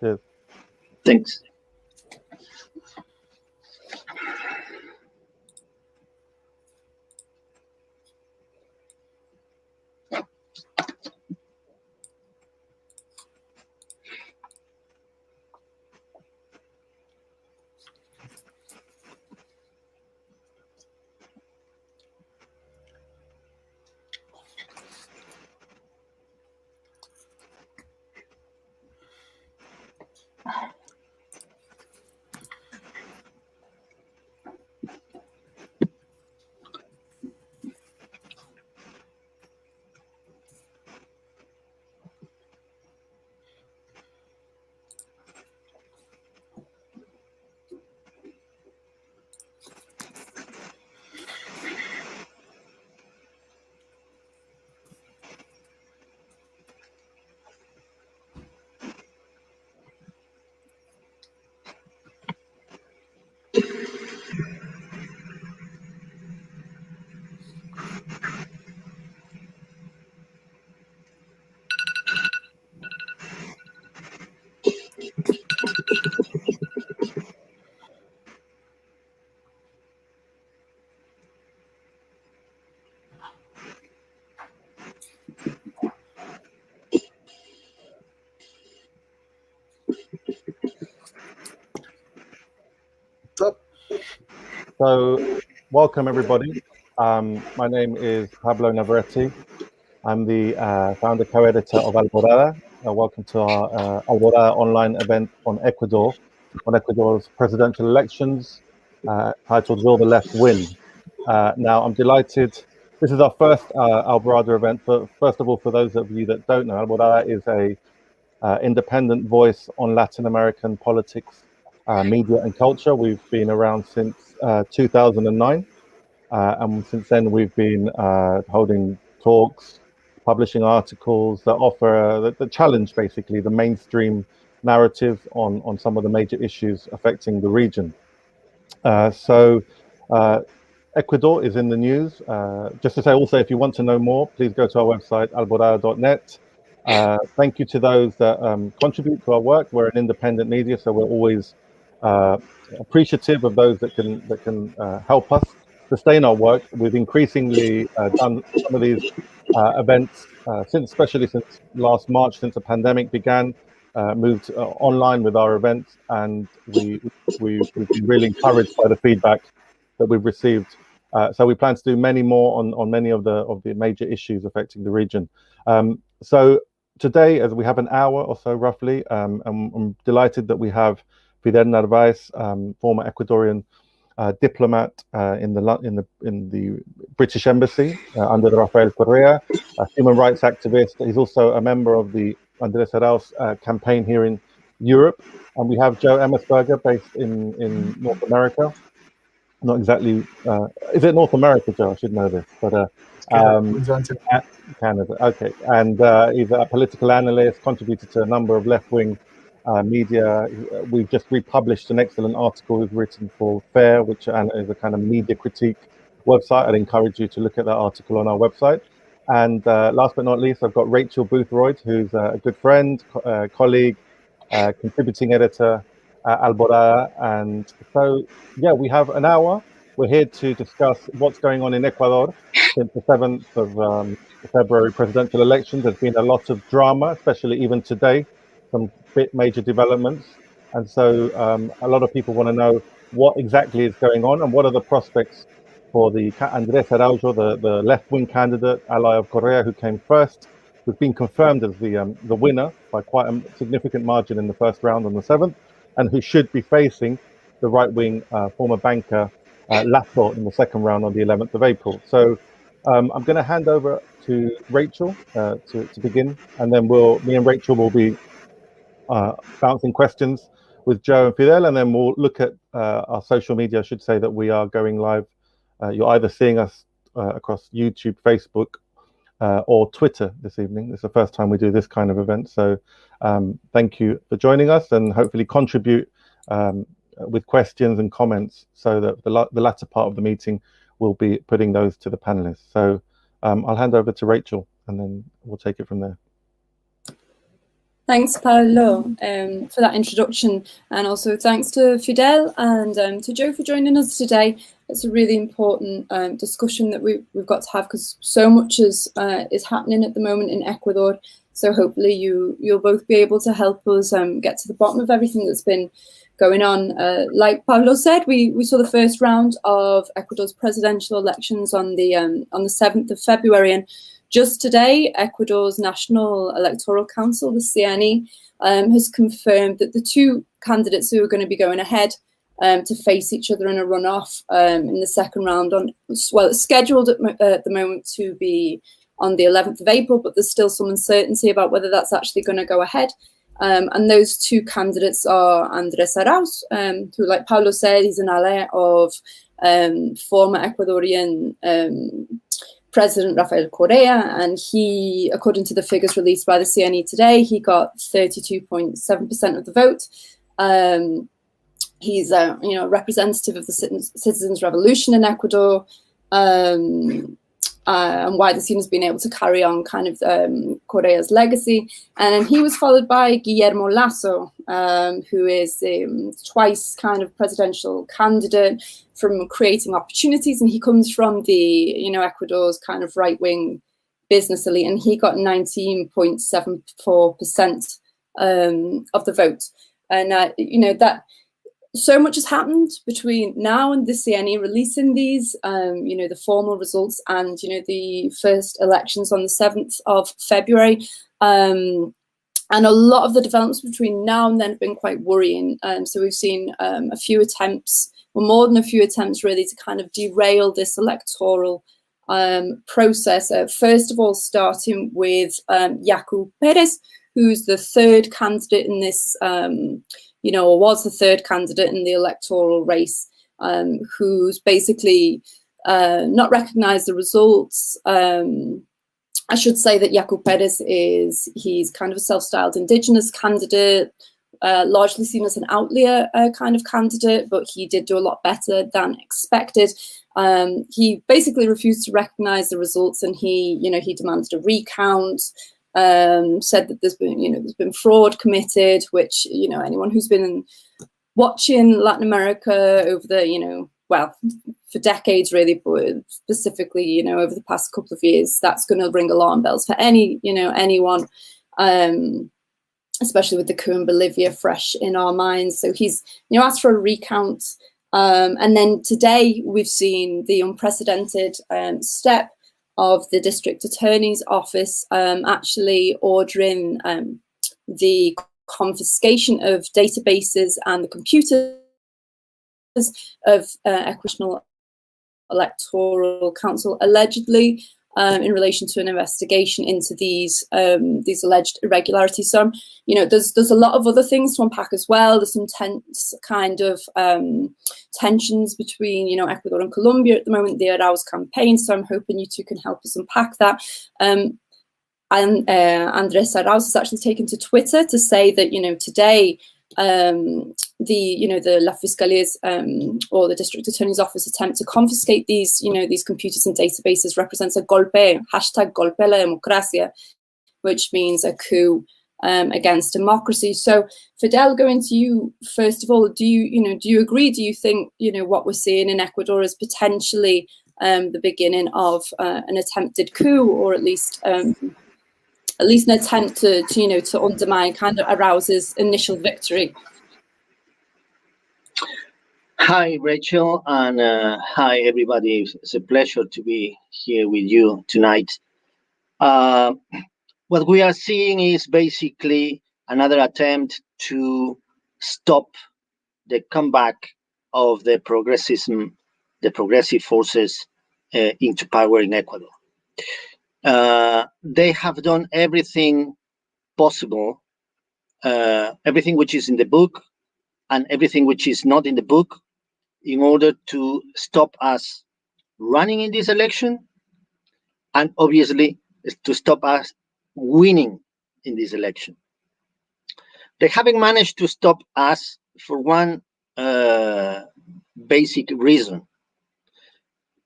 Cheers. Thanks. So, welcome everybody. My name is Pablo Navarrete. I'm the founder co-editor of Alborada. Welcome to our Alborada online event on Ecuador's presidential elections, titled "Will the Left Win?" Now, I'm delighted. This is our first Alborada event. But first of all, for those of you that don't know, Alborada is a independent voice on Latin American politics, media, and culture. We've been around since 2009, and since then we've been holding talks, publishing articles that offer the challenge, basically, the mainstream narrative on some of the major issues affecting the region. Ecuador is in the news. Just to say also, if you want to know more, please go to our website, alborada.net. Thank you to those that contribute to our work. We're an independent media, so we're always appreciative of those that can help us sustain our work. We've increasingly done some of these events especially since last March, since the pandemic began, moved online with our events, and we've been really encouraged by the feedback that we've received. So we plan to do many more on many of the major issues affecting the region. So today, as we have an hour or so roughly, I'm delighted that we have Fidel Narvaez, former Ecuadorian diplomat in the British Embassy under Rafael Correa, a human rights activist. He's also a member of the Andrés Arauz campaign here in Europe. And we have Joe Emmersberger, based in North America. Not exactly, is it North America, Joe? I should know this, but Canada. Okay, and he's a political analyst, contributed to a number of left-wing media. We've just republished an excellent article we've written for FAIR, which is a kind of media critique website. I'd encourage you to look at that article on our website. And last but not least, I've got Rachel Boothroyd, who's a good friend, colleague, contributing editor at Alborada. And so, yeah, we have an hour. We're here to discuss what's going on in Ecuador since the 7th of February presidential elections. There's been a lot of drama, especially even today, some major developments. And so a lot of people want to know what exactly is going on and what are the prospects for the Andrés Arauz, the left-wing candidate, ally of Correa, who came first, who's been confirmed as the winner by quite a significant margin in the first round on the 7th, and who should be facing the right-wing former banker Lasso in the second round on the 11th of April. So I'm going to hand over to Rachel to begin, and then me and Rachel will be bouncing questions with Joe and Fidel, and then we'll look at our social media. I should say that we are going live. You're either seeing us across YouTube, Facebook, or Twitter this evening. It's the first time we do this kind of event. So thank you for joining us, and hopefully contribute with questions and comments, so that the latter part of the meeting will be putting those to the panelists. So I'll hand over to Rachel, and then we'll take it from there. Thanks, Paolo, for that introduction, and also thanks to Fidel and to Joe for joining us today. It's a really important discussion that we've got to have, because so much is happening at the moment in Ecuador. So hopefully you'll both be able to help us get to the bottom of everything that's been going on. Like Pablo said, we saw the first round of Ecuador's presidential elections on the 7th of February, and just today, Ecuador's National Electoral Council, the CNE, has confirmed that the two candidates who are going to be going ahead to face each other in a runoff in the second round, it's scheduled at the moment to be on the 11th of April, but there's still some uncertainty about whether that's actually going to go ahead. And those two candidates are Andrés Arauz, who, like Paulo said, he's an ally of former Ecuadorian President Rafael Correa, and he, according to the figures released by the CNE today, he got 32.7% of the vote. He's a representative of the citizens' revolution in Ecuador, and widely seen as being able to carry on kind of Correa's legacy. And he was followed by Guillermo Lasso, who is twice kind of presidential candidate from Creating Opportunities, and he comes from the Ecuador's kind of right-wing business elite, and he got 19.74% of the vote. And that so much has happened between now and the CNE releasing these, the formal results, and the first elections on the 7th of February. And a lot of the developments between now and then have been quite worrying. So we've seen a few attempts, or more than a few attempts, really, to kind of derail this electoral process. First of all, starting with Yaku Perez, who's the third candidate in this, or was the third candidate in the electoral race, who's basically not recognized the results. I should say that Yaku Perez he's kind of a self-styled indigenous candidate, largely seen as an outlier kind of candidate, but he did do a lot better than expected. He basically refused to recognize the results, and he demanded a recount. Said that there's been fraud committed, which anyone who's been watching Latin America over the for decades really, but specifically over the past couple of years, that's going to ring alarm bells for anyone, especially with the coup in Bolivia fresh in our minds. So he's asked for a recount, and then today we've seen the unprecedented step of the district attorney's office actually ordering the confiscation of databases and the computers of Equatorial Electoral Council, allegedly in relation to an investigation into these alleged irregularities. So there's a lot of other things to unpack as well. There's some tense kind of tensions between Ecuador and Colombia at the moment, the Arauz campaign. So I'm hoping you two can help us unpack that. And Andrés Arauz has actually taken to Twitter to say that today the La Fiscalia's or the district attorney's office attempt to confiscate these computers and databases represents a golpe, #golpe la democracia, which means a coup against democracy. So Fidel, going to you first of all, do you agree? Do you think what we're seeing in Ecuador is potentially the beginning of an attempted coup, or at least an attempt to undermine kind of Arauz's initial victory? Hi, Rachel, and hi, everybody. It's a pleasure to be here with you tonight. What we are seeing is basically another attempt to stop the comeback of the progressive forces into power in Ecuador. They have done everything possible, everything which is in the book and everything which is not in the book, in order to stop us running in this election, and obviously to stop us winning in this election. They haven't managed to stop us for one basic reason.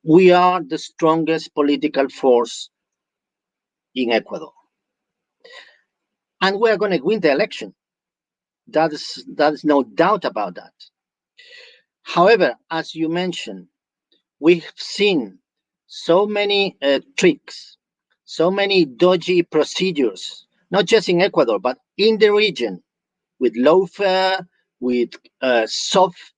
We are the strongest political force in Ecuador. and we're going to win the election. That is no doubt about that. However, as you mentioned, we've seen so many tricks, so many dodgy procedures, not just in Ecuador, but in the region, with lawfare, with soft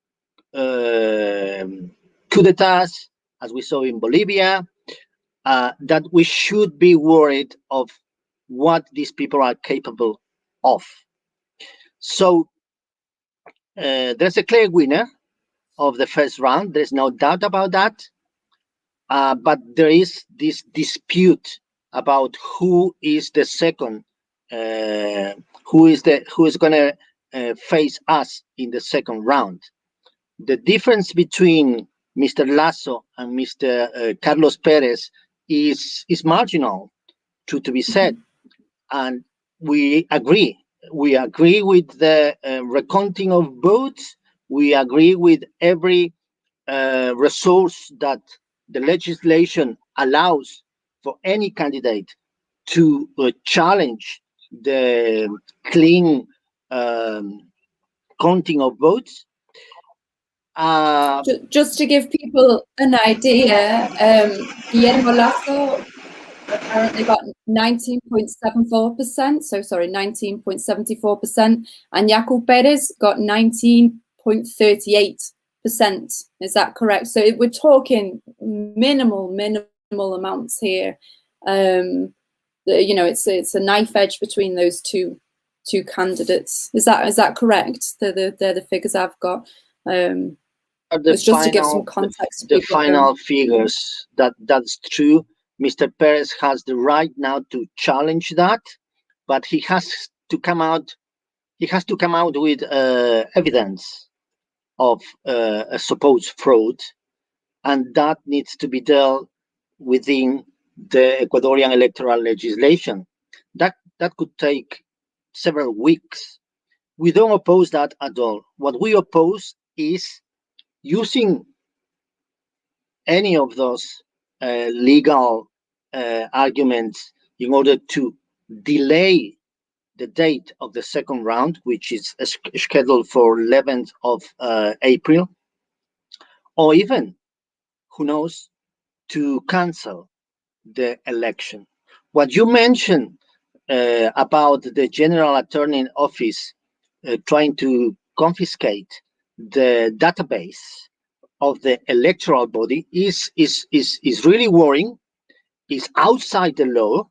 coup d'etats, as we saw in Bolivia, that we should be worried of what these people are capable of. So there's a clear winner of the first round. There's no doubt about that. But there is this dispute about who is the second, who is going to face us in the second round. The difference between Mr. Lasso and Mr. Carlos Perez is marginal, to be said, and we agree. We agree with the recounting of votes. We agree with every resource that the legislation allows for any candidate to challenge the clean counting of votes. Just to give people an idea, Guillermo Lasso apparently got 19.74%, so sorry, 19.74%, and Yacu Perez got 19.38%. Is that correct? So we're talking minimal amounts here. You know, it's a knife edge between those two candidates. Is that correct? They're the figures I've got. It's just to give some context. The final figures, that's true. Mr. Perez has the right now to challenge that, but he has to come out. He has to come out with evidence of a supposed fraud, and that needs to be dealt within the Ecuadorian electoral legislation. That could take several weeks. We don't oppose that at all. What we oppose is using any of those legal arguments in order to delay the date of the second round, which is scheduled for 11th of April, or even, who knows, to cancel the election. What you mentioned about the General Attorney Office trying to confiscate the database of the electoral body is really worrying. It's outside the law,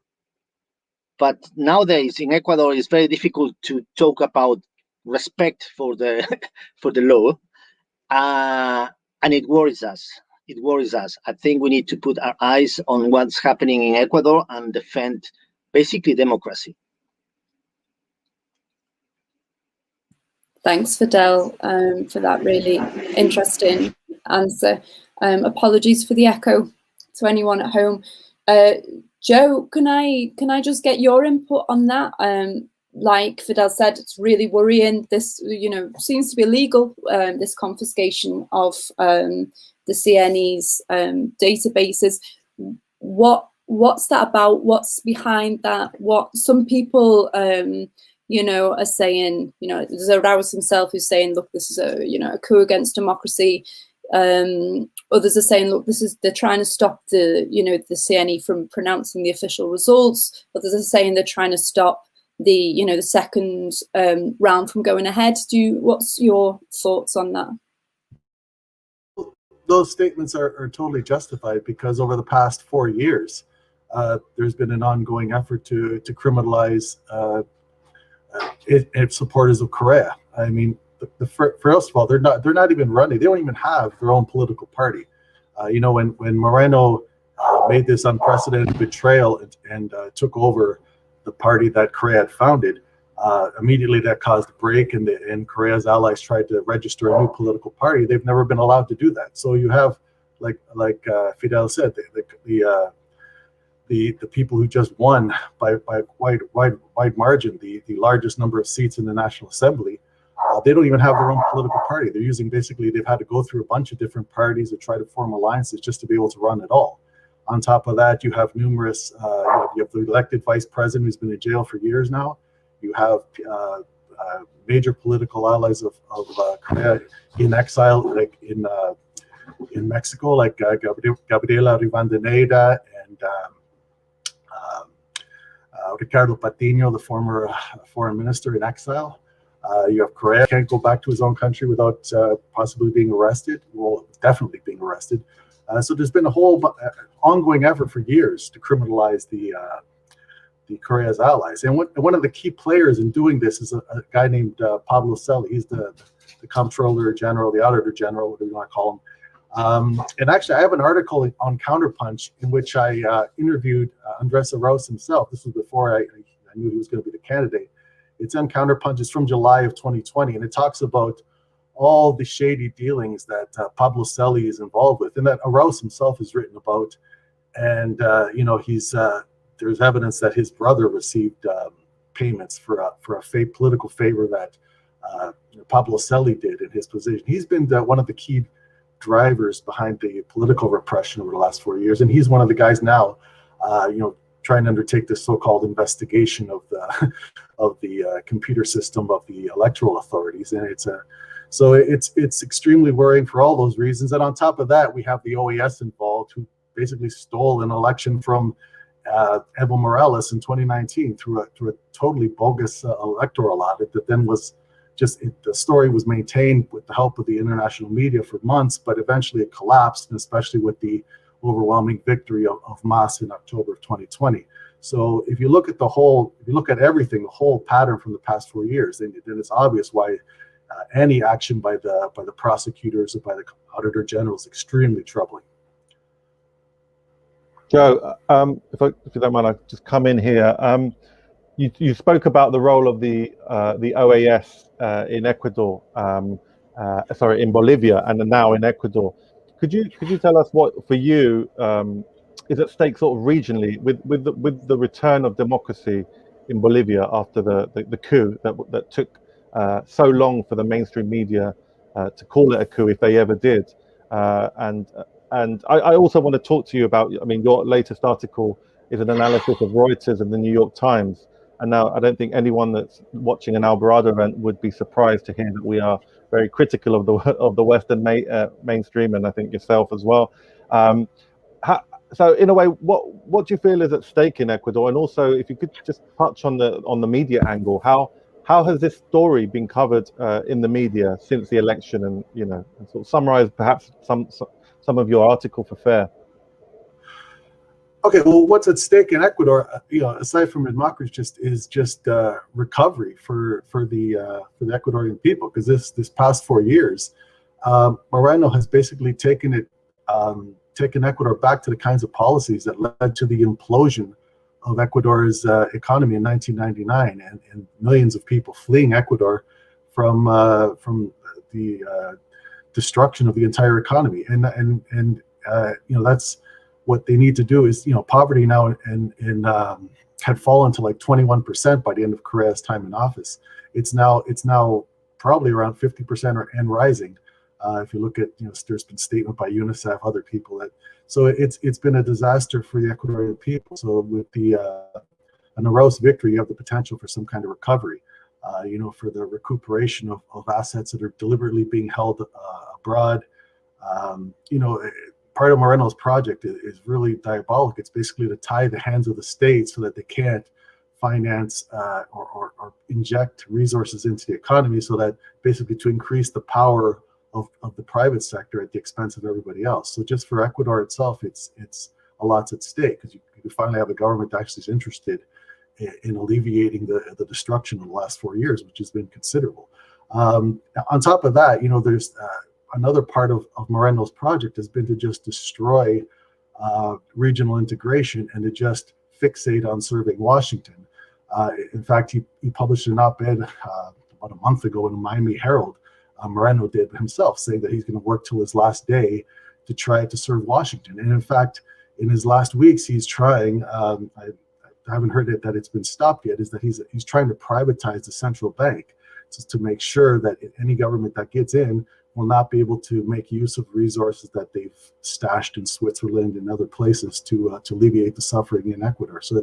but nowadays in Ecuador it's very difficult to talk about respect for the for the law, and it worries us. It worries us. I think we need to put our eyes on what's happening in Ecuador and defend basically democracy. Thanks, Fidel, for that really interesting answer. Apologies for the echo to anyone at home. Joe, can I just get your input on that? Like Fidel said, it's really worrying. This, you know, seems to be illegal. This confiscation of the CNE's databases. What's that about? What's behind that? What some people, you know, are saying. You know, there's Arauz himself who's saying, look, this is a coup against democracy. Others are saying, look, they're trying to stop the CNE from pronouncing the official results. Others are saying they're trying to stop the second round from going ahead. What's your thoughts on that? Those statements are totally justified, because over the past 4 years, there's been an ongoing effort to criminalize supporters of Correa. I mean, first of all, they're not even running. They don't even have their own political party. You know, when Moreno made this unprecedented betrayal and took over the party that Correa had founded, immediately that caused a break, and Correa's allies tried to register a new political party. They've never been allowed to do that. So you have, like Fidel said, the people who just won by wide margin the largest number of seats in the National Assembly. They don't even have their own political party. They're using, basically, they've had to go through a bunch of different parties to try to form alliances just to be able to run at all. On top of that, you have numerous, you have the elected vice president who's been in jail for years now. You have major political allies of Correa in exile, like in Mexico, like Gabriela Rivadeneira and Ricardo Patiño, the former foreign minister, in exile. You have Correa, can't go back to his own country without possibly being arrested. Well, definitely being arrested. So there's been a whole ongoing effort for years to criminalize the Correa's allies. And one of the key players in doing this is a guy named Pablo Celi. He's the comptroller general, the auditor general, whatever you want to call him. And actually, I have an article on Counterpunch in which I interviewed Andrés Arauz himself. This was before I knew he was going to be the candidate. It's on Counterpunch. It's from July of 2020, and it talks about all the shady dealings that Pablo Celi is involved with, and that Arauz himself has written about. And he's there's evidence that his brother received payments for a fake political favor that Pablo Celi did in his position. He's been one of the key drivers behind the political repression over the last 4 years, and he's one of the guys now, trying to undertake this so-called investigation of the computer system of the electoral authorities, and it's extremely worrying for all those reasons. And on top of that, we have the OAS involved, who basically stole an election from Evo Morales in 2019 through a totally bogus electoral audit that then was the story was maintained with the help of the international media for months, but eventually it collapsed, and especially with the overwhelming victory of Mas in October of 2020. So if you look at everything, the whole pattern from the past 4 years, then it's obvious why any action by the prosecutors or by the auditor general is extremely troubling. Joe, if you don't mind, I'll just come in here. You spoke about the role of the OAS in Ecuador, in Bolivia, and now in Ecuador. Could you tell us what, for you, is at stake sort of regionally with the return of democracy in Bolivia after the coup that took so long for the mainstream media to call it a coup, if they ever did, and I also want to talk to you about, your latest article is an analysis of Reuters and the New York Times. And now I don't think anyone that's watching an Alborada event would be surprised to hear that we are very critical of the Western mainstream, and I think yourself as well. So in a way, what do you feel is at stake in Ecuador? And also, if you could just touch on the media angle, how has this story been covered in the media since the election, and sort of summarize perhaps some of your article for FAIR? Okay, well, what's at stake in Ecuador, aside from democracy, is just recovery for the Ecuadorian people, because this past 4 years, Moreno has basically taken Ecuador back to the kinds of policies that led to the implosion of Ecuador's economy in 1999, and millions of people fleeing Ecuador from the destruction of the entire economy, and that's what they need to do. Is poverty now had fallen to like 21% by the end of Correa's time in office. It's now probably around 50% and rising. If you look at there's been statement by UNICEF, other people so it's been a disaster for the Ecuadorian people. So with an Arauz victory, you have the potential for some kind of recovery. For the recuperation of assets that are deliberately being held abroad. Part of Moreno's project is really diabolic. It's basically to tie the hands of the state so that they can't finance or inject resources into the economy, so that basically to increase the power of the private sector at the expense of everybody else. So just for Ecuador itself, it's a lot's at stake, because you finally have a government that actually is interested in alleviating the destruction of the last 4 years, which has been considerable. On top of that, there's another part of Moreno's project has been to just destroy regional integration and to just fixate on serving Washington. In fact, he published an op-ed about a month ago in the Miami Herald. Moreno did himself, saying that he's going to work till his last day to try to serve Washington. And in fact, in his last weeks, he's trying. I haven't heard that it's been stopped yet. Is that he's trying to privatize the central bank, just to make sure that any government that gets in will not be able to make use of resources that they've stashed in Switzerland and other places to alleviate the suffering in Ecuador. So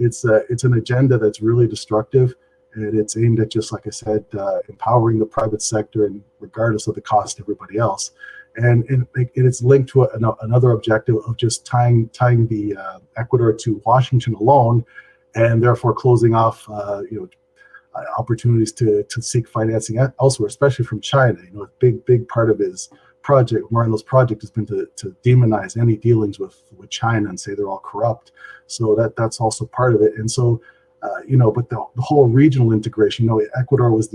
it's an agenda that's really destructive, and it's aimed at, just like I said, empowering the private sector, and regardless of the cost to everybody else. And it's linked to another objective of just tying the Ecuador to Washington alone, and therefore closing off opportunities to seek financing elsewhere, especially from China. A big part of his project, Moreno's project, has been to demonize any dealings with China and say they're all corrupt. So that's also part of it. And so, but the whole regional integration, Ecuador was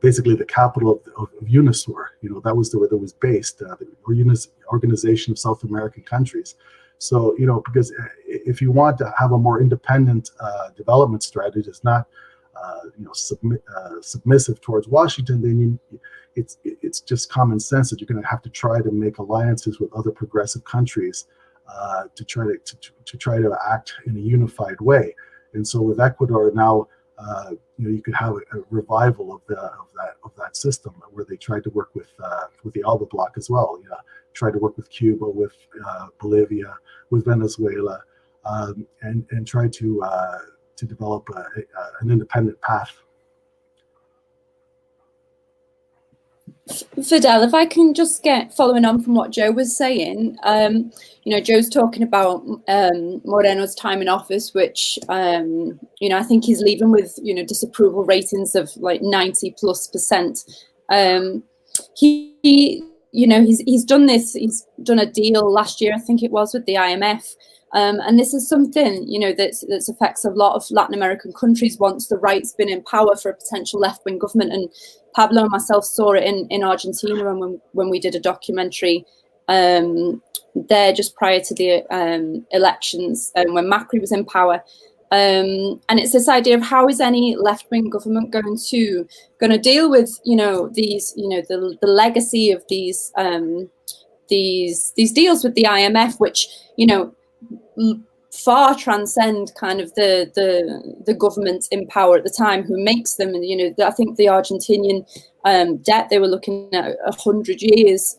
basically the capital of UNASUR. That was where it was based, the Organization of South American Countries. So, because if you want to have a more independent development strategy, it's not, submissive towards Washington, then it's just common sense that you're going to have to try to make alliances with other progressive countries to try to act in a unified way. And so with Ecuador now, you could have a revival of that system, where they tried to work with the Alba bloc as well. Tried to work with Cuba, with Bolivia, with Venezuela, and try to develop an independent path. Fidel, if I can just get following on from what Joe was saying, Joe's talking about Moreno's time in office, which, I think he's leaving with, disapproval ratings of like 90+%. He's done this, he's done a deal last year, I think it was, with the IMF. And this is something, that affects a lot of Latin American countries once the right's been in power for a potential left-wing government. And Pablo and myself saw it in Argentina when we did a documentary there just prior to the elections, when Macri was in power. And it's this idea of how is any left-wing government going to deal with, these, the legacy of these deals with the IMF, which, far transcend kind of the government in power at the time who makes them. And I think the Argentinian debt, they were looking at 100 years.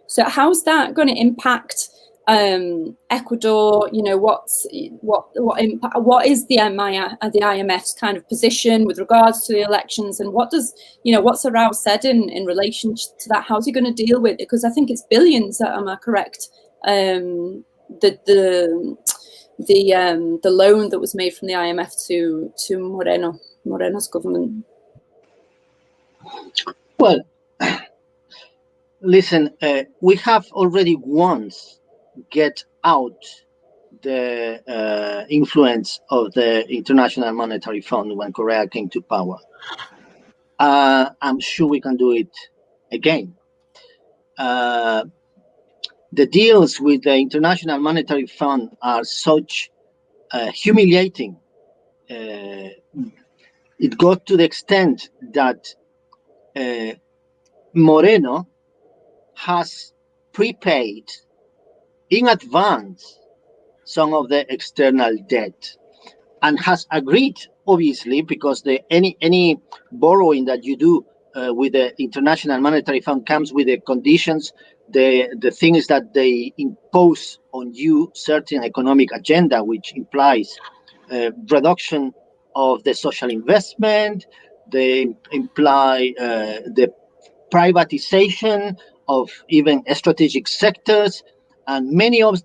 So how's that going to impact Ecuador? What is the IMF's kind of position with regards to the elections, and what does what's Arauz said in relation to that? How's he going to deal with it? Because I think it's billions. Am I correct? The loan that was made from the IMF to Moreno's government. Well, listen, we have already once get out the influence of the International Monetary Fund when Correa came to power. I'm sure we can do it again. The deals with the International Monetary Fund are such humiliating. It got to the extent that Moreno has prepaid in advance some of the external debt, and has agreed, obviously, because any borrowing that you do with the International Monetary Fund comes with the conditions. The thing is that they impose on you certain economic agenda, which implies reduction of the social investment. They imply the privatization of even strategic sectors, and many of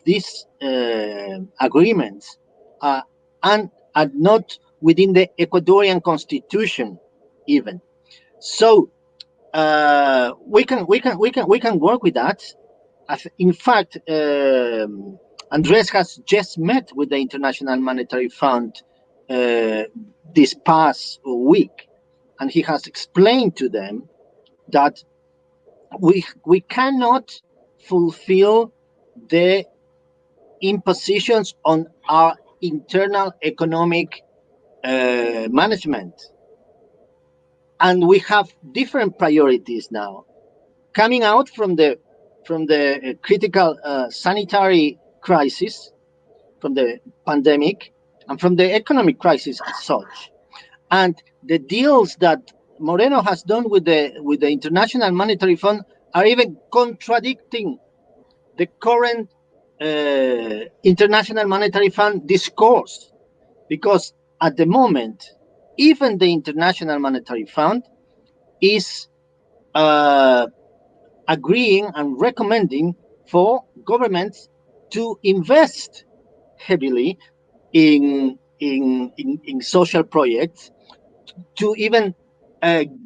these agreements are not within the Ecuadorian constitution even. So we can work with that. In fact, Andrés has just met with the International Monetary Fund this past week, and he has explained to them that we cannot fulfill the impositions on our internal economic management. And we have different priorities now, coming out from the critical sanitary crisis, from the pandemic, and from the economic crisis as such. And the deals that Moreno has done with the International Monetary Fund are even contradicting the current International Monetary Fund discourse, because at the moment, even the International Monetary Fund is agreeing and recommending for governments to invest heavily in social projects, to even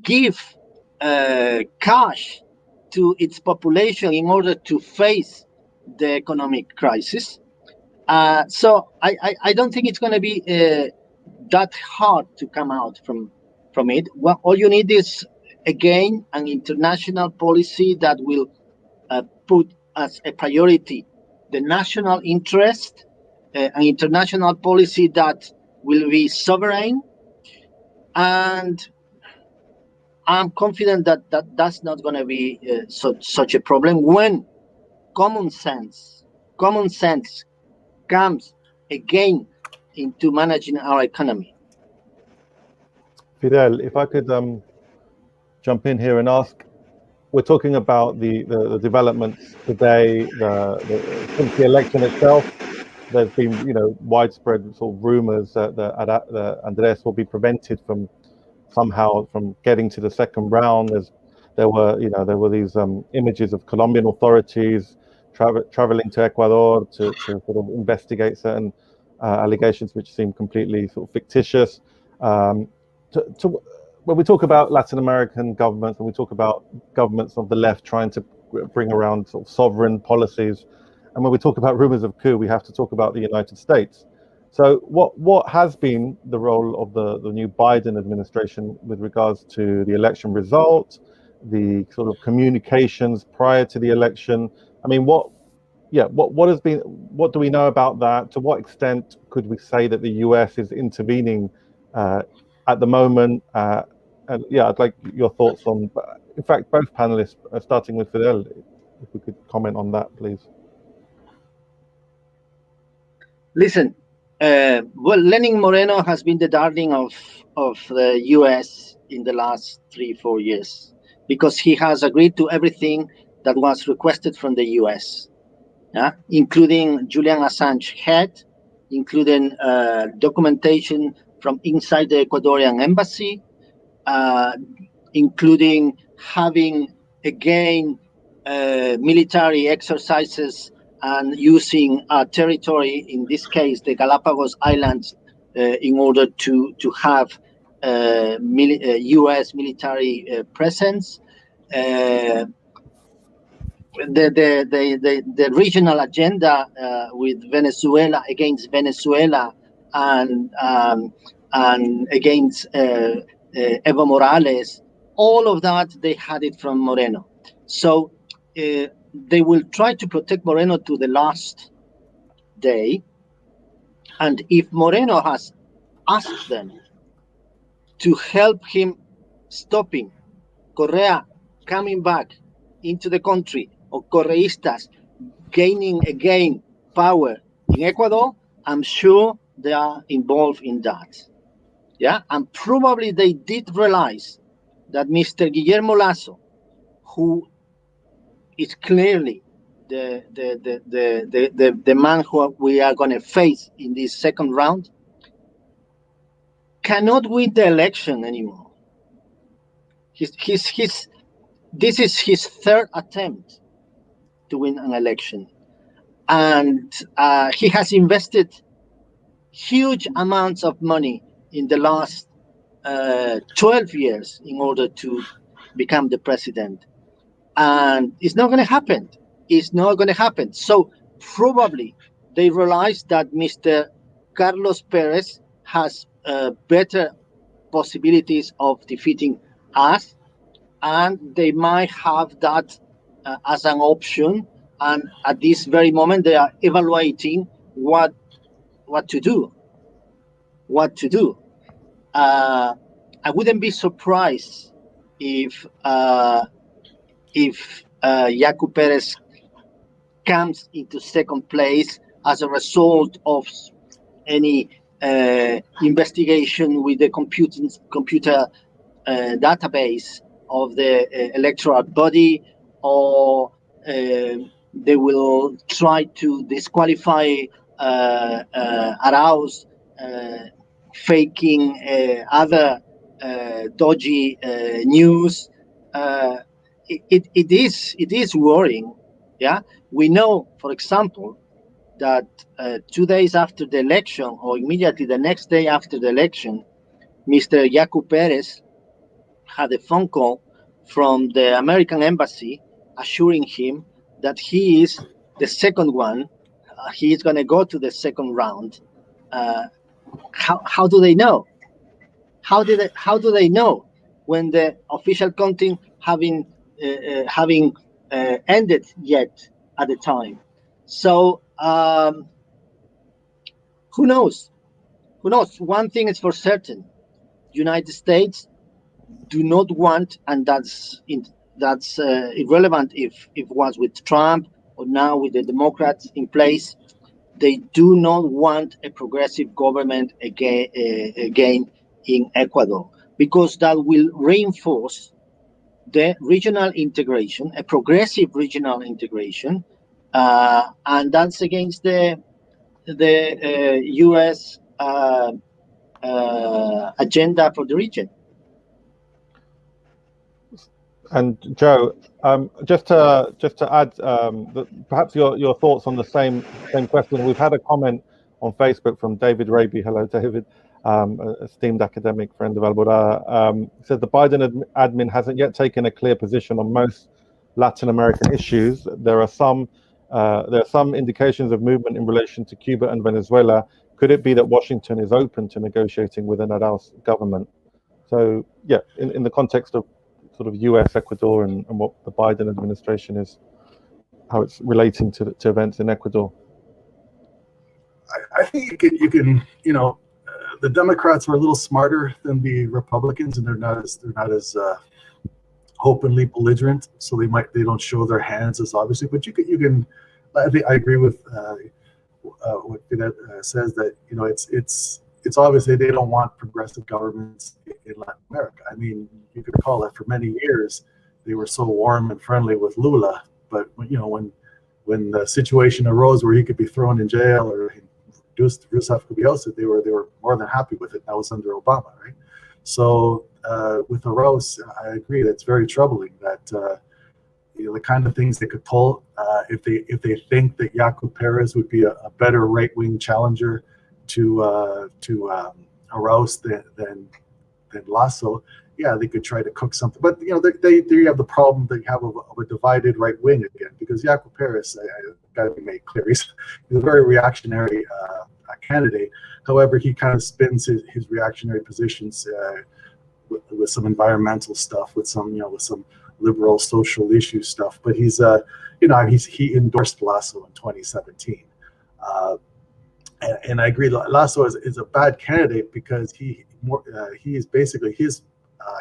give cash to its population in order to face the economic crisis. So I don't think it's going to be that hard to come out from it. Well, all you need is, again, an international policy that will put as a priority the national interest, an international policy that will be sovereign, and I'm confident that that's not going to be such a problem when common sense comes again into managing our economy. Fidel, if I could jump in here and ask, we're talking about the developments today, since the election itself. There's been, widespread sort of rumors that Andrés will be prevented from somehow from getting to the second round. There were these images of Colombian authorities traveling to Ecuador to sort of investigate certain allegations which seem completely sort of fictitious. When we talk about Latin American governments, when we talk about governments of the left trying to bring around sort of sovereign policies, and when we talk about rumors of coup, we have to talk about the United States. So what has been the role of the new Biden administration with regards to the election result, the sort of communications prior to the election? I mean, what do we know about that? To what extent could we say that the US is intervening at the moment? And I'd like your thoughts on, in fact, both panelists, starting with Fidel, if we could comment on that, please. Listen, Lenin Moreno has been the darling of the US in the last 3-4 years, because he has agreed to everything that was requested from the US, including Julian Assange head, including documentation from inside the Ecuadorian embassy, including having again military exercises and using a territory, in this case the Galapagos Islands, in order to have U.S. military presence. The regional agenda with Venezuela, against Venezuela, and against Evo Morales, all of that they had it from Moreno. So they will try to protect Moreno to the last day. And if Moreno has asked them to help him stopping Correa coming back into the country, or Correistas gaining again power in Ecuador, I'm sure they are involved in that. Yeah, and probably they did realize that Mr. Guillermo Lasso, who is clearly the man who we are going to face in this second round, cannot win the election anymore. This is his third attempt to win an election, and he has invested huge amounts of money in the last 12 years in order to become the president, and it's not going to happen. It's not going to happen. So probably they realize that Mr. Carlos Perez has better possibilities of defeating us, and they might have that as an option. And at this very moment, they are evaluating what to do. I wouldn't be surprised if Yacu Perez comes into second place as a result of any investigation with the computer database of the electoral body, or They will try to disqualify Arauz, faking other dodgy news. It is worrying. Yeah, we know, for example, that 2 days after the election, or immediately the next day after the election, Mr. Yacu Perez had a phone call from the American embassy assuring him that he is the second one. He is going to go to the second round. How do they know? How do they know when the official counting having ended yet at the time? So who knows? Who knows? One thing is for certain: United States do not want, and that's irrelevant if it was with Trump or now with the Democrats in place. They do not want a progressive government again in Ecuador, because that will reinforce the regional integration, a progressive regional integration, and that's against the U.S. Agenda for the region. And Joe, just to add, perhaps your thoughts on the same question. We've had a comment on Facebook from David Raby. Hello, David, esteemed academic friend of Alborada. Said the Biden admin hasn't yet taken a clear position on most Latin American issues. There are some indications of movement in relation to Cuba and Venezuela. Could it be that Washington is open to negotiating with an Arauz government? So yeah, in the context of sort of U.S., Ecuador, and what the Biden administration is, how it's relating to events in Ecuador. I think you can the Democrats are a little smarter than the Republicans, and they're not as openly belligerent, so they don't show their hands as obviously. But you can I think I agree with what Cadet says, that it's obviously they don't want progressive governments in Latin America. I mean, you could recall that for many years they were so warm and friendly with Lula, but when the situation arose where he could be thrown in jail or Rousseff could be ousted, they were more than happy with it. That was under Obama, right? So with Arauz, I agree that it's very troubling that the kind of things they could pull if they think that Yacu Perez would be a better right-wing challenger to Arauz than Lasso. Yeah, they could try to cook something, but they have the problem that you have of a divided right wing again, because Yacu Perez, I got to be made clear, he's a very reactionary candidate. However, he kind of spins his reactionary positions with some environmental stuff, with some liberal social issue stuff. But he endorsed Lasso in 2017. And I agree, Lasso is a bad candidate because he is basically his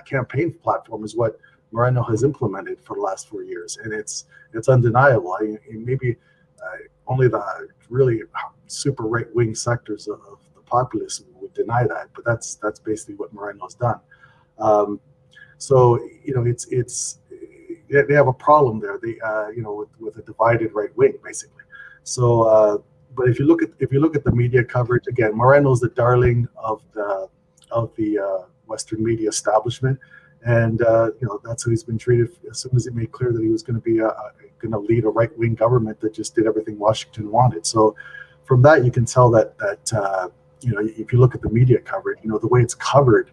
campaign platform is what Moreno has implemented for the last 4 years, and it's undeniable. Maybe only the really super right-wing sectors of the populace would deny that, but that's basically what Moreno's done. So it's they have a problem there. They with a divided right wing basically. So. But if you look at the media coverage, again, Moreno's the darling of the Western media establishment, and that's how he's been treated. As soon as he made clear that he was going to be going to lead a right-wing government that just did everything Washington wanted. So from that you can tell that if you look at the media coverage, the way it's covered,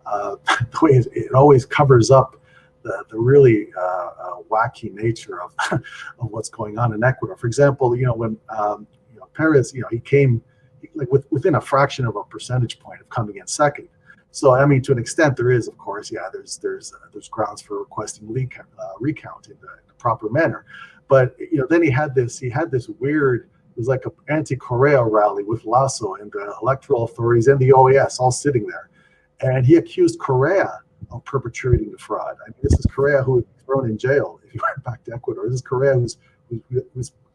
the way it always covers up the really wacky nature of what's going on in Ecuador. For example, when Perez, he came within a fraction of a percentage point of coming in second. So I mean, to an extent, there is, of course, there's grounds for requesting recount in the proper manner. But then he had this weird, it was like an anti-Correa rally with Lasso and the electoral authorities and the OAS all sitting there, and he accused Correa of perpetrating the fraud. I mean, this is Correa who was thrown in jail if he went back to Ecuador. This is Correa whose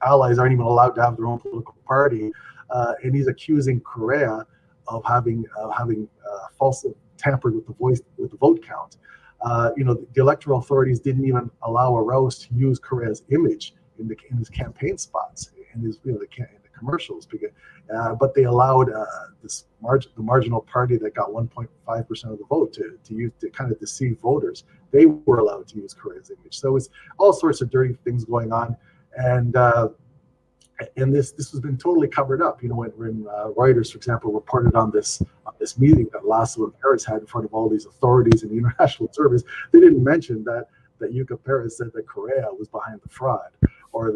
allies aren't even allowed to have their own political party, and he's accusing Correa of having falsely tampered with the vote count. The electoral authorities didn't even allow Arauz to use Correa's image in his campaign spots, in his in the commercials, because but they allowed the marginal party that got 1.5% of the vote to kind of deceive voters. They were allowed to use Correa's image. So it's all sorts of dirty things going on, and this has been totally covered up. When Reuters, for example, reported on this meeting that Lasso and Perez had in front of all these authorities and the international observers, they didn't mention that Yuka Perez said that Correa was behind the fraud, or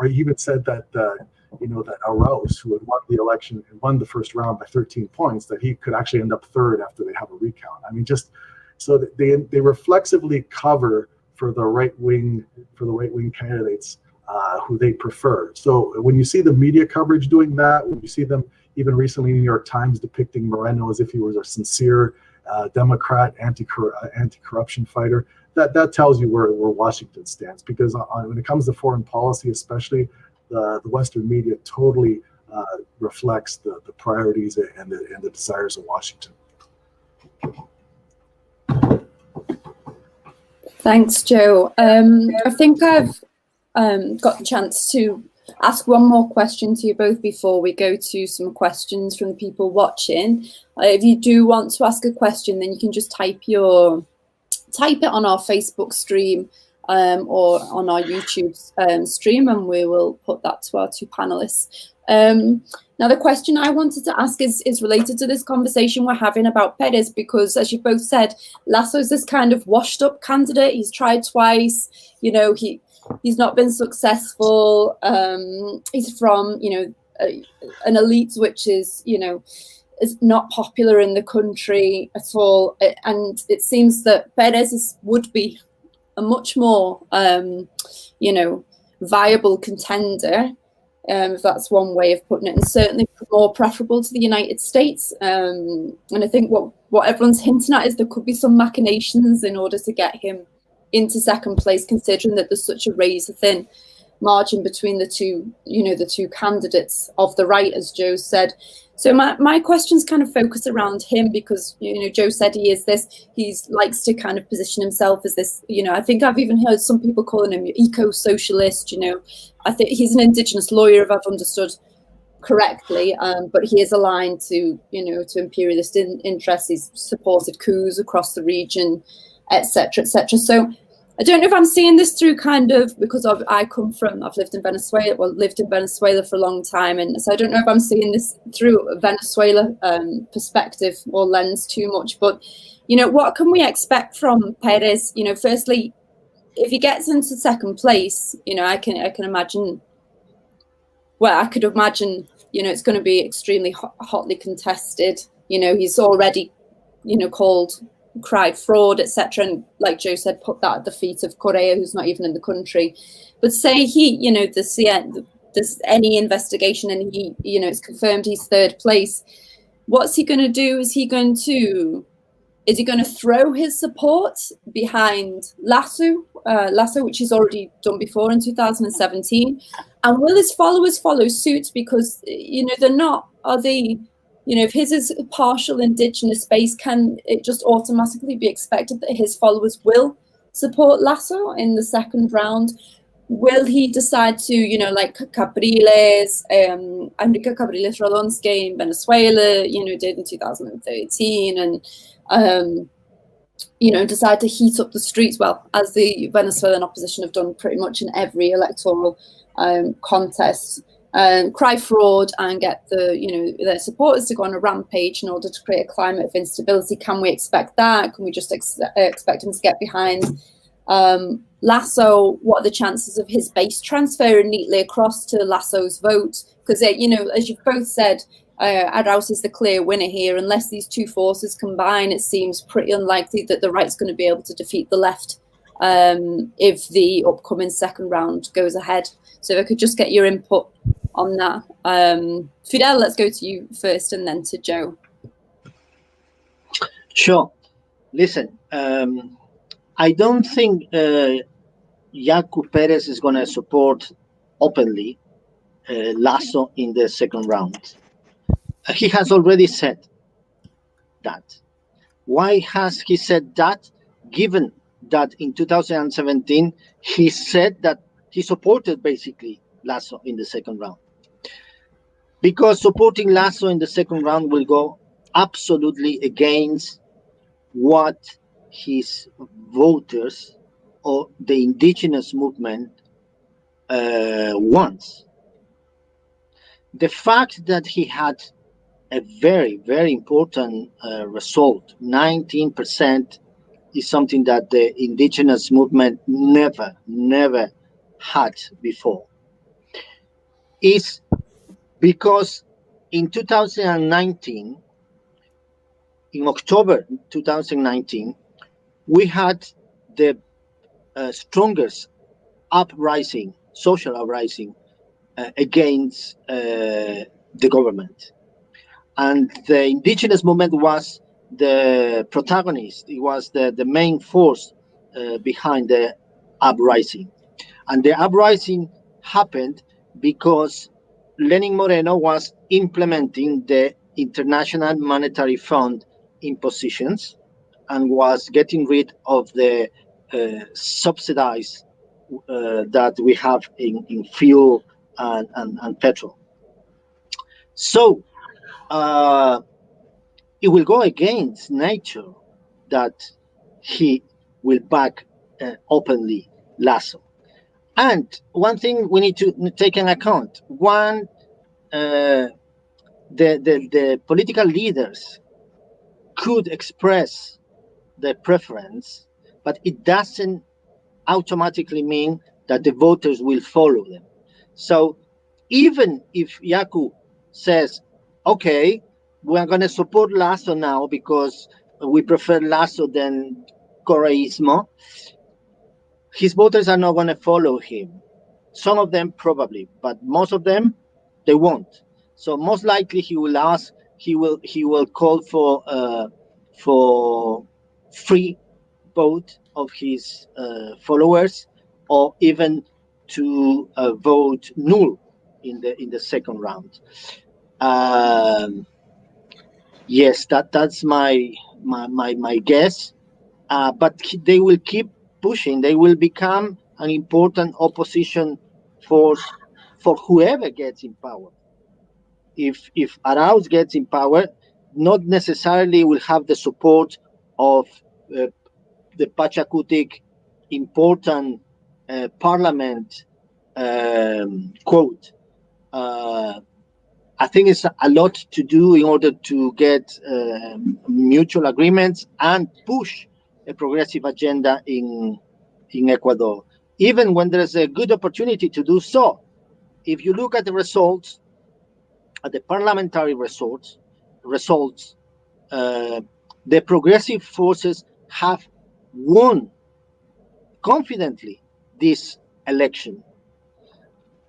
he even said that that Arauz, who had won the election and won the first round by 13 points, that he could actually end up third after they have a recount. I mean, just so that they reflexively cover for the right wing candidates who they prefer. So when you see the media coverage doing that, when you see them even recently in the New York Times depicting Moreno as if he was a sincere Democrat, anti-corruption fighter, that tells you where Washington stands. Because when it comes to foreign policy, especially, the Western media totally reflects the priorities and the desires of Washington. Thanks, Joe. I think I've got the chance to ask one more question to you both before we go to some questions from the people watching. If you do want to ask a question, then you can just type it on our Facebook stream or on our YouTube stream, and we will put that to our two panelists. Now, the question I wanted to ask is related to this conversation we're having about Perez, because, as you both said, Lasso's this kind of washed-up candidate. He's tried twice. He's not been successful. He's from, an elite which is not popular in the country at all. And it seems that Perez would be a much more, viable contender, if that's one way of putting it, and certainly more preferable to the United States. And I think what everyone's hinting at is there could be some machinations in order to get him into second place, considering that there's such a razor-thin margin between the two candidates of the right, as Joe said. So my questions kind of focus around him because, Joe said he likes to kind of position himself as this, I think I've even heard some people calling him eco-socialist, I think he's an indigenous lawyer, if I've understood correctly, but he is aligned to, to imperialist interests. He's supported coups across the region, etc., etc. So I don't know if I'm seeing this through kind of, because I've lived in Venezuela for a long time, and so I don't know if I'm seeing this through a Venezuela perspective or lens too much. But what can we expect from Perez? Firstly, if he gets into second place, I can imagine. Well, I could imagine, it's going to be extremely hotly contested. He's already, cried fraud, etc., and like Joe said, put that at the feet of Correa, who's not even in the country. But say there's any investigation and he, it's confirmed he's third place. What's he going to do? Is he going to throw his support behind Lasso, which he's already done before in 2017? And will his followers follow suit? Because, they're not, are they, if his is a partial indigenous base, can it just automatically be expected that his followers will support Lasso in the second round? Will he decide to, like Capriles, Enrique Capriles Rodonske in Venezuela, did in 2013, and, decide to heat up the streets, well, as the Venezuelan opposition have done pretty much in every electoral contest, cry fraud and get their supporters to go on a rampage in order to create a climate of instability? Can we expect that? Can we just expect him to get behind Lasso? What are the chances of his base transferring neatly across to Lasso's vote? Because, as you've both said, Arauz is the clear winner here. Unless these two forces combine, it seems pretty unlikely that the right's going to be able to defeat the left if the upcoming second round goes ahead. So if I could just get your input on that. Fidel, let's go to you first and then to Joe. Sure. Listen, I don't think Yaku Perez is going to support openly Lasso in the second round. He has already said that. Why has he said that? Given that in 2017, he said that he supported basically Lasso in the second round. Because supporting Lasso in the second round will go absolutely against what his voters or the indigenous movement wants. The fact that he had a very, very important result, 19%, is something that the indigenous movement never had before. Is because in 2019, in October 2019, we had the strongest uprising, social uprising against the government. And the indigenous movement was the protagonist. It was the main force behind the uprising. And the uprising happened because Lenin Moreno was implementing the International Monetary Fund impositions and was getting rid of the subsidies that we have in fuel and petrol. So it will go against nature that he will back openly Lasso. And one thing we need to take into account: one, the political leaders could express their preference, but it doesn't automatically mean that the voters will follow them. So even if Yaku says, okay, we're going to support Lasso now because we prefer Lasso than Correísmo, his voters are not going to follow him. Some of them probably, but most of them, they won't. So most likely he will ask, he will call for free vote of his followers, or even to vote null in the second round. Yes, that's my guess. But they will keep pushing. They will become an important opposition force for whoever gets in power. If Arauz gets in power, not necessarily will have the support of the Pachacutic important parliament quote. I think it's a lot to do in order to get mutual agreements and push a progressive agenda in Ecuador, even when there's a good opportunity to do so. If you look at the results, at the parliamentary results, the progressive forces have won confidently this election.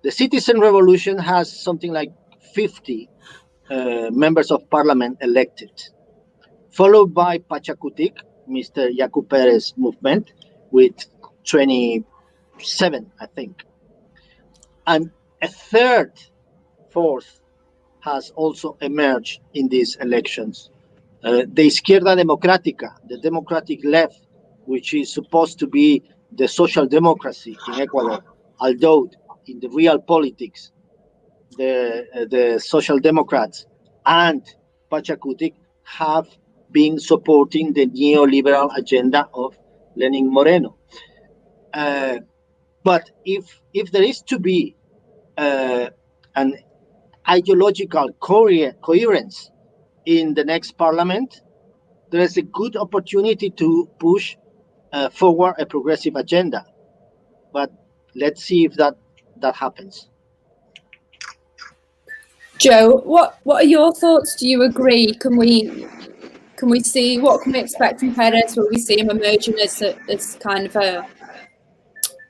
The Citizen Revolution has something like 50 members of parliament elected, followed by Pachacutic, Mr. Yacu Perez movement, with 27, I think. And a third force has also emerged in these elections. The Izquierda Democrática, the democratic left, which is supposed to be the social democracy in Ecuador, although in the real politics, the Social Democrats and Pachacutic have been supporting the neoliberal agenda of Lenin Moreno. But if there is to be an ideological coherence in the next parliament, there is a good opportunity to push forward a progressive agenda. But let's see if that happens. Joe, what are your thoughts? Do you agree? Can we see, what can we expect from Perez? Will we see him emerging as kind of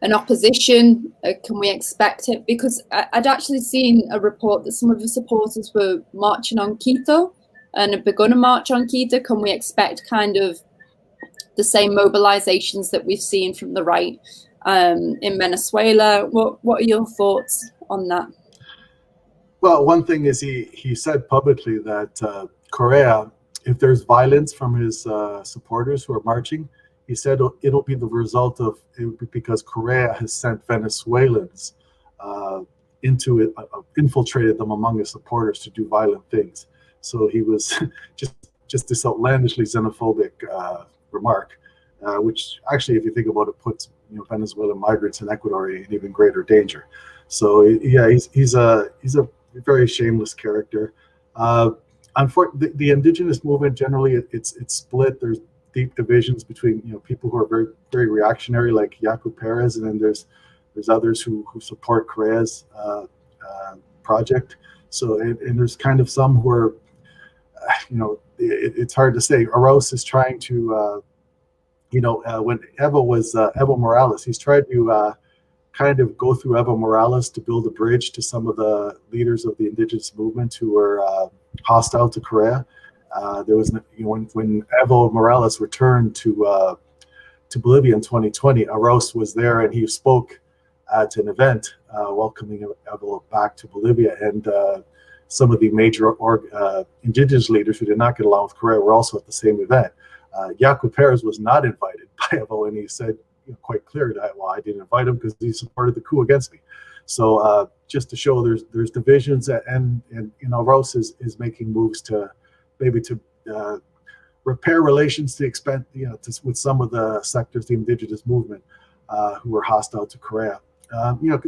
an opposition? Can we expect it? Because I'd actually seen a report that some of the supporters were marching on Quito and have begun a march on Quito. Can we expect kind of the same mobilizations that we've seen from the right in Venezuela? What are your thoughts on that? Well, one thing is he said publicly that Correa, if there's violence from his supporters who are marching, he said it'll be the result of it because Correa has sent Venezuelans into it, infiltrated them among his supporters to do violent things. So he was just this outlandishly xenophobic remark, which actually, if you think about it, puts Venezuelan migrants in Ecuador in even greater danger. So yeah, he's a very shameless character. Unfortunately, the indigenous movement generally it's split. There's deep divisions between people who are very very reactionary like Yaku Perez, and then there's others who support Correa's project. So and there's kind of some who are it's hard to say. Arauz is trying to when Evo Morales, he's tried to kind of go through Evo Morales to build a bridge to some of the leaders of the indigenous movement who were hostile to Correa. There was when Evo Morales returned to Bolivia in 2020, Arauz was there and he spoke at an event welcoming Evo back to Bolivia, and some of the major indigenous leaders who did not get along with Correa were also at the same event. Yaku Perez was not invited by Evo, and he said quite clear that, well, I didn't invite him because he supported the coup against me. So just to show there's divisions, and Arauz is making moves to maybe to repair relations to expand with some of the sectors, the indigenous movement who were hostile to Correa.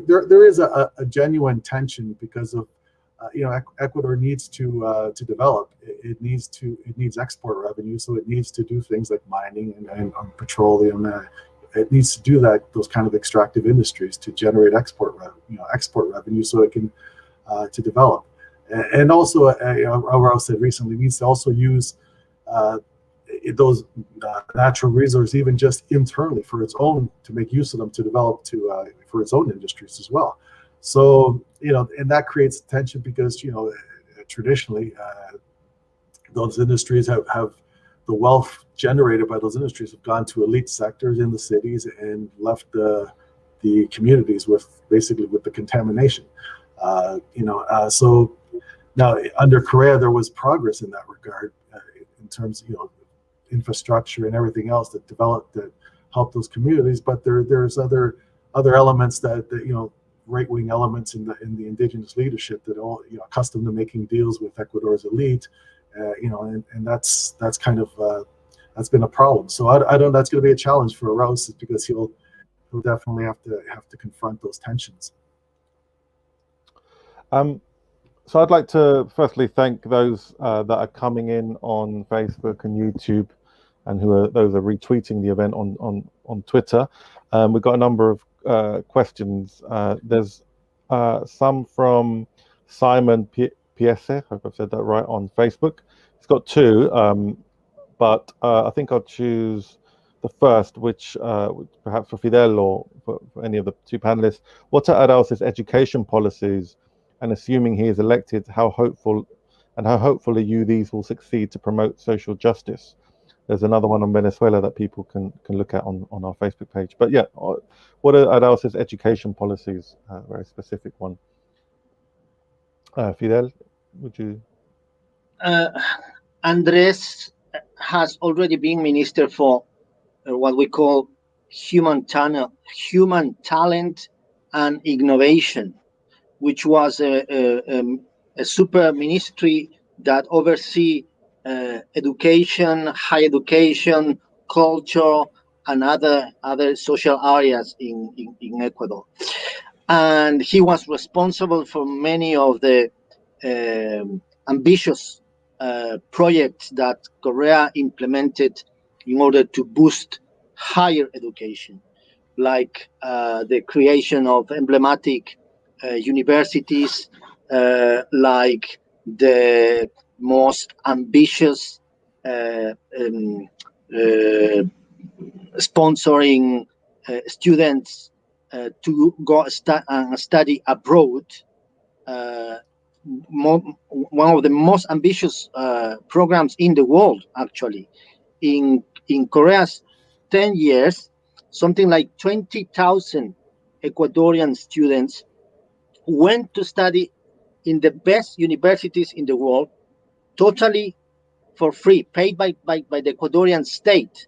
There is a genuine tension because of Ecuador needs to develop. It needs export revenue, so it needs to do things like mining and petroleum. It needs to do those kind of extractive industries to generate export revenue, so it can to develop. And also, Arauz said recently, needs to also use those natural resources, even just internally for its own, to make use of them to develop for its own industries as well. So and that creates tension because traditionally those industries have the wealth generated by those industries have gone to elite sectors in the cities and left the communities with the contamination. So now under Correa there was progress in that regard in terms of infrastructure and everything else that developed that helped those communities, but there's other elements that right-wing elements in the indigenous leadership that all accustomed to making deals with Ecuador's elite, and that's kind of that's been a problem. So I don't. That's going to be a challenge for Arauz because he'll definitely have to confront those tensions. So I'd like to firstly thank those that are coming in on Facebook and YouTube, and those are retweeting the event on Twitter. We've got a number of questions. There's some from Simon Piese, I hope I've said that right, on Facebook. He's got two, but I think I'll choose the first, which perhaps for Fidel or for any of the two panelists. What are Arauz's education policies? And assuming he is elected, how hopeful are you these will succeed to promote social justice? There's another one on Venezuela that people can look at on our Facebook page. But yeah, what are Arauz's education policies? A very specific one. Fidel, would you? Andrés has already been minister for what we call human talent and innovation, which was a super ministry that oversee education, higher education, culture, and other social areas in Ecuador. And he was responsible for many of the ambitious projects that Correa implemented in order to boost higher education, like the creation of emblematic universities, like the most ambitious sponsoring students to go study abroad. One of the most ambitious programs in the world, actually. In Korea's 10 years, something like 20,000 Ecuadorian students went to study in the best universities in the world, totally for free, paid by the Ecuadorian state.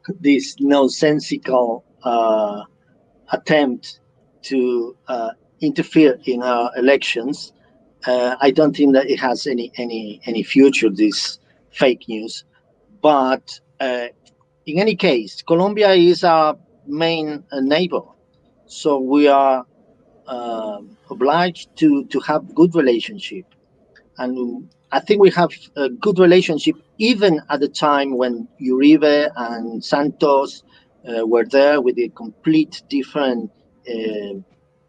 this nonsensical attempt to interfere in our elections. I don't think that it has any future, this fake news. But in any case, Colombia is our main neighbor, so we are obliged to have good relationship. And I think we have a good relationship even at the time when Uribe and Santos were there with a complete different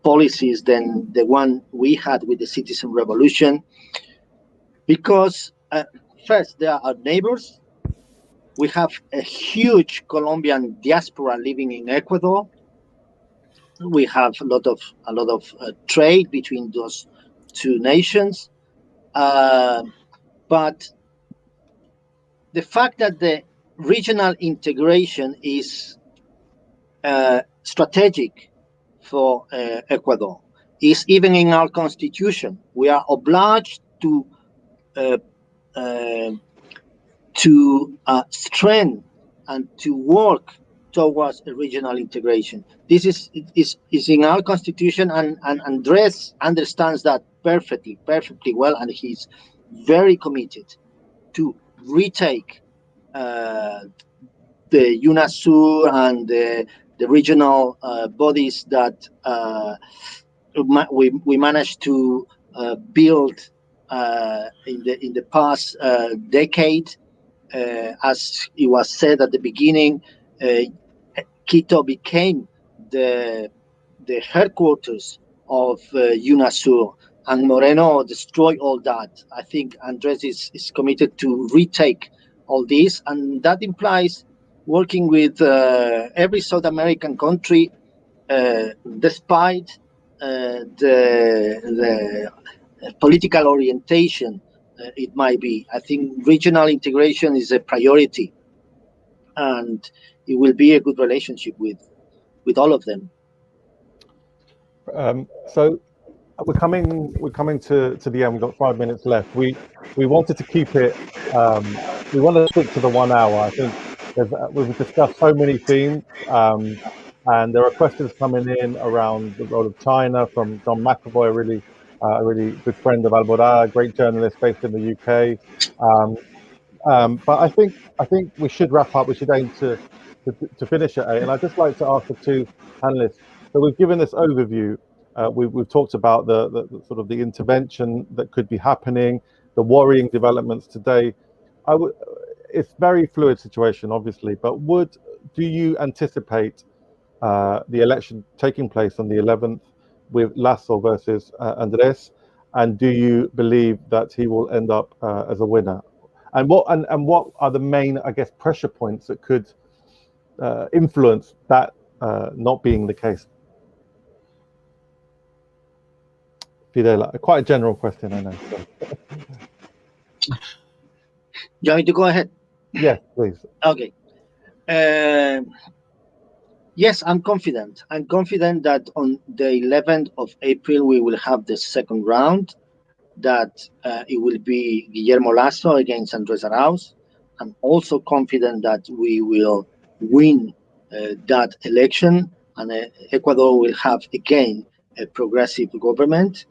policies than the one we had with the citizen revolution. Because first, they are our neighbors. We have a huge Colombian diaspora living in Ecuador. We have a lot of trade between those two nations. But the fact that the regional integration is strategic for Ecuador is even in our constitution. We are obliged to strengthen and to work towards a regional integration. This is in our constitution, and Andrés understands that perfectly well, and he's very committed to retake the UNASUR and the regional bodies that we managed to build in the past decade. As it was said at the beginning, Quito became the headquarters of UNASUR, and Moreno destroyed all that. I think Andrés is committed to retake all this, and that implies working with every South American country, despite the political orientation it might be. I think regional integration is a priority, and it will be a good relationship with all of them. So we're coming to the end. We've got 5 minutes left. We wanted to keep it. We want to stick to the 1 hour. I think we've discussed so many themes, and there are questions coming in around the role of China from John McAvoy, a really good friend of Alborada, great journalist based in the UK. But I think we should wrap up. We should aim to finish at 8. And I'd just like to ask the two panelists. So we've given this overview. We've talked about the sort of the intervention that could be happening, the worrying developments today. It's very fluid situation, obviously. But do you anticipate the election taking place on the 11th with Lasso versus Andrés? And do you believe that he will end up as a winner? And what are the main, I guess, pressure points that could influence that not being the case? Fidel, quite a general question, I know. So. You want me to go ahead? Yes, please. Okay. Yes, I'm confident. I'm confident that on the 11th of April, we will have the second round, that it will be Guillermo Lasso against Andrés Arauz. I'm also confident that we will win that election, and Ecuador will have again a progressive government.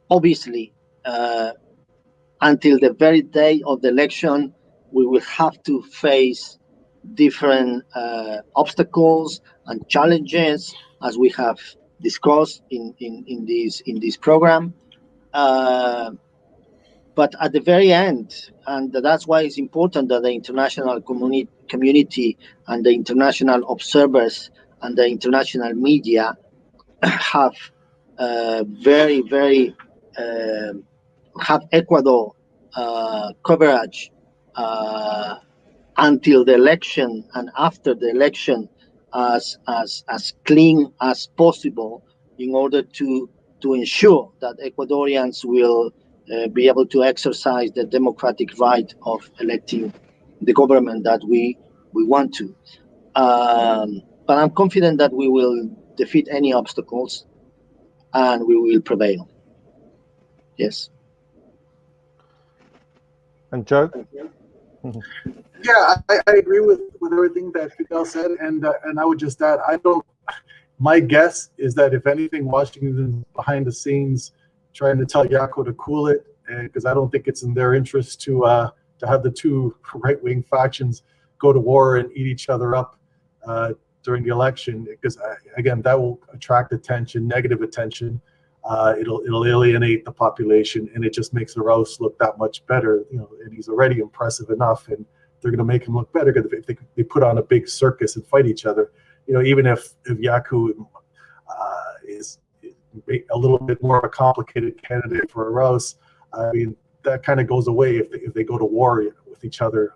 Obviously, until the very day of the election, we will have to face different obstacles and challenges, as we have discussed in this program. But at the very end, and that's why it's important that the international community and the international observers and the international media have have Ecuador coverage until the election and after the election as clean as possible, in order to ensure that Ecuadorians will be able to exercise the democratic right of electing the government that we want to. But I'm confident that we will defeat any obstacles and we will prevail. Yes. And Joe? Yeah, I agree with everything that Fidel said, and I would just add, my guess is that if anything, Washington behind the scenes trying to tell Yaku to cool it, because I don't think it's in their interest to have the two right-wing factions go to war and eat each other up during the election, because again, that will attract attention, negative attention. It'll alienate the population, and it just makes Arauz look that much better. And he's already impressive enough, and they're going to make him look better because if they put on a big circus and fight each other. Even if Yaku is a little bit more of a complicated candidate for Arauz, I mean, that kind of goes away if they go to war with each other.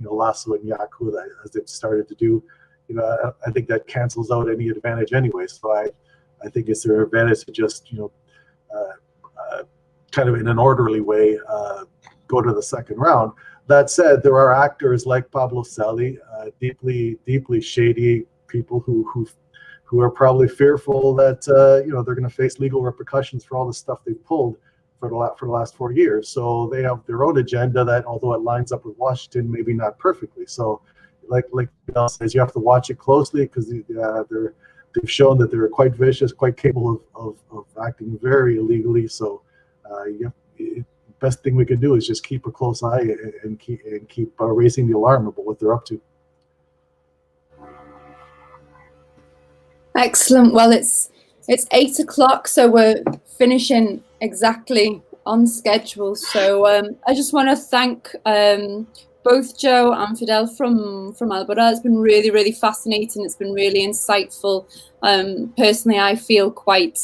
Lasso and Yaku, as they've started to do. I think that cancels out any advantage anyway. So I think it's their advantage to just kind of in an orderly way go to the second round. That said, there are actors like Pablo Celi, deeply shady people who are probably fearful that they're going to face legal repercussions for all the stuff they've pulled for the last 4 years. So they have their own agenda that, although it lines up with Washington, maybe not perfectly. So, like Miguel says, you have to watch it closely because they've shown that they're quite vicious, quite capable of acting very illegally. So, best thing we can do is just keep a close eye and keep raising the alarm about what they're up to. Excellent. Well, it's 8 o'clock, so we're finishing exactly on schedule. So I just want to thank both Joe and Fidel from Alborada. It's been really, really fascinating. It's been really insightful. Personally, I feel quite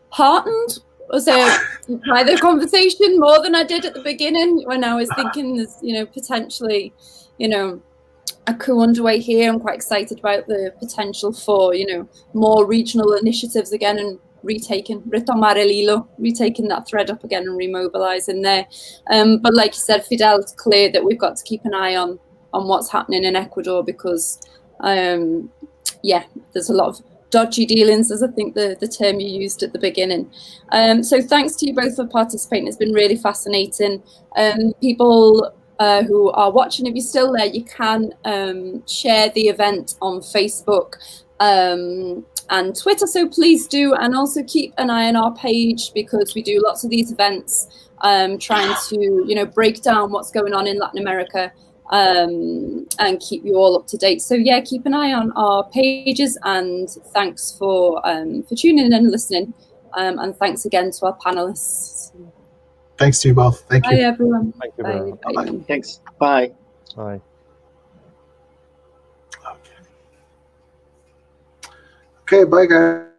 heartened as by the conversation more than I did at the beginning when I was thinking there's, potentially, a coup underway here. I'm quite excited about the potential for, more regional initiatives again and retomar el hilo, retaking that thread up again and remobilizing there. But like you said, Fidel, it's clear that we've got to keep an eye on what's happening in Ecuador because, there's a lot of dodgy dealings, as I think the term you used at the beginning. So thanks to you both for participating. It's been really fascinating. People who are watching, if you're still there, you can share the event on Facebook and Twitter, so please do, and also keep an eye on our page because we do lots of these events trying to break down what's going on in Latin America and keep you all up to date. So yeah, keep an eye on our pages, and thanks for tuning in and listening, and thanks again to our panelists. Thanks to you both. Thank you. Bye everyone. Thank you. Bye. Bye. Thanks. Bye. Bye. Okay, bye guys.